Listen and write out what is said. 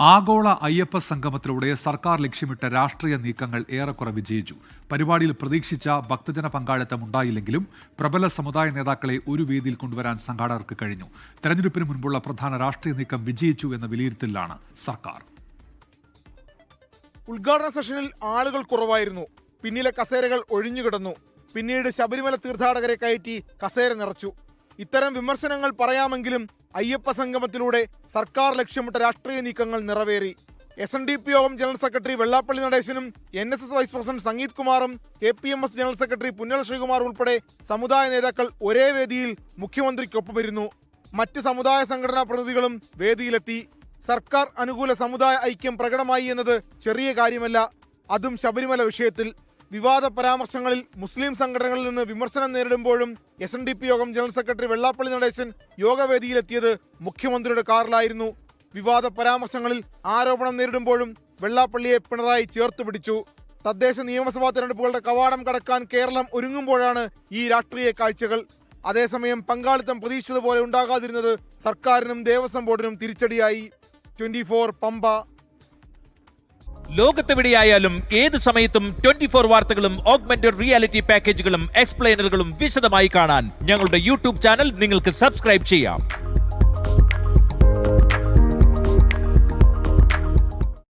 ആഗോള അയ്യപ്പ സംഗമത്തിലൂടെ സർക്കാർ ലക്ഷ്യമിട്ട രാഷ്ട്രീയ നീക്കങ്ങൾ ഏറെക്കുറെ വിജയിച്ചു. പരിപാടിയിൽ പ്രതീക്ഷിച്ച ഭക്തജന പങ്കാളിത്തം ഉണ്ടായില്ലെങ്കിലും പ്രബല സമുദായ നേതാക്കളെ ഒരു വേദിയിൽ കൊണ്ടുവരാൻ സംഘാടകർക്ക് കഴിഞ്ഞു. തെരഞ്ഞെടുപ്പിന് മുൻപുള്ള പ്രധാന രാഷ്ട്രീയ നീക്കം വിജയിച്ചു എന്ന വിലയിരുത്തലിലാണ് സർക്കാർ. ഉദ്ഘാടന സെഷനിൽ ആളുകൾ കുറവായിരുന്നു. പിന്നിലെ കസേരകൾ ഒഴിഞ്ഞുകിടന്നു. പിന്നീട് ശബരിമല തീർത്ഥാടകരെ കയറ്റി കസേര നിറച്ചു. ഇത്തരം വിമർശനങ്ങൾ പറയാമെങ്കിലും അയ്യപ്പ സംഗമത്തിലൂടെ സർക്കാർ ലക്ഷ്യമിട്ട രാഷ്ട്രീയ നീക്കങ്ങൾ നിറവേറി. SNDP യോഗം ജനറൽ സെക്രട്ടറി വെള്ളാപ്പള്ളി നടേശനും NSS വൈസ് പ്രസിഡന്റ് സംഗീത് കുമാറും KPMS general secretary Punnala Sreekumar ഉൾപ്പെടെ സമുദായ നേതാക്കൾ ഒരേ വേദിയിൽ മുഖ്യമന്ത്രിക്കൊപ്പമിരുന്നു. മറ്റ് സമുദായ സംഘടനാ പ്രതിനിധികളും വേദിയിലെത്തി. സർക്കാർ അനുകൂല സമുദായ ഐക്യം പ്രകടമായി എന്നത് ചെറിയ കാര്യമല്ല. അതും ശബരിമല വിഷയത്തിൽ. വിവാദ പരാമർശങ്ങളിൽ മുസ്ലിം സംഘടനകളിൽ നിന്ന് വിമർശനം നേരിടുമ്പോഴും SNDP യോഗം ജനറൽ സെക്രട്ടറി വെള്ളാപ്പള്ളി നടേശൻ യോഗവേദിയിലെത്തിയത് മുഖ്യമന്ത്രിയുടെ കാറിലായിരുന്നു. വിവാദ പരാമർശങ്ങളിൽ ആരോപണം നേരിടുമ്പോഴും വെള്ളാപ്പള്ളിയെ പിണറായി ചേർത്ത് പിടിച്ചു. തദ്ദേശ നിയമസഭാ തെരഞ്ഞെടുപ്പുകളുടെ കവാടം കടക്കാൻ കേരളം ഒരുങ്ങുമ്പോഴാണ് ഈ രാഷ്ട്രീയ കാഴ്ചകൾ. അതേസമയം പങ്കാളിത്തം പ്രതീക്ഷിച്ചതുപോലെ ഉണ്ടാകാതിരുന്നത് സർക്കാരിനും ദേവസ്വം ബോർഡിനും തിരിച്ചടിയായി. 24 പമ്പ. ലോകത്തെവിടെയായാലും ഏത് സമയത്തും 24 വാർത്തകളും ഓഗ്മെന്റഡ് റിയാലിറ്റി പാക്കേജുകളും എക്സ്പ്ലെയിനറുകളും വിശദമായി കാണാൻ ഞങ്ങളുടെ യൂട്യൂബ് ചാനൽ നിങ്ങൾക്ക് സബ്സ്ക്രൈബ് ചെയ്യാം.